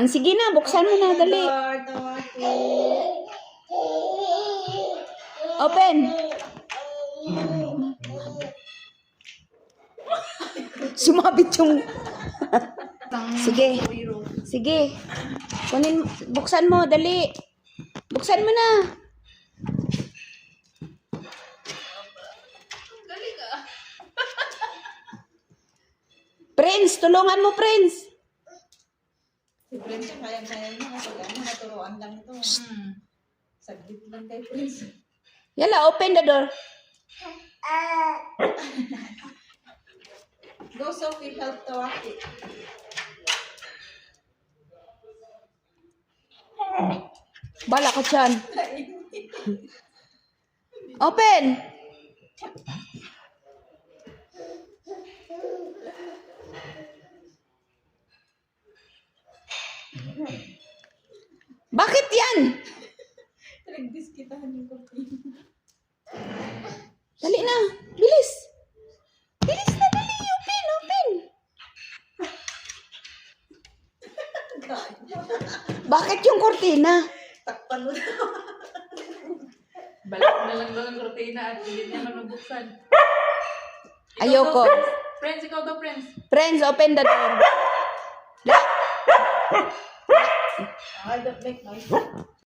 Sige na, buksan mo na, dali. Open. Sumabit yung... Sige. Sige. Kunin, buksan mo, dali. Buksan mo na. Prince, tulungan mo, Prince. Si Prince, kaya-kaya niya. Naturoan lang ito. Saglit lang kay Prince. Yala, open the door. Go, Sophie, help to walk it. Bala ka dyan. Open. Bakit yan? Nagdiskitahan yung kopi. Dali na. Bilis. Bilis na, dali. Open, open. Bakit yung kortina? Takpan mo na. Balik na lang doon ang kortina at hindi niya mabuksan. Ayoko. Friends, ikaw daw, friends. Friends, open the door. I don't make noise.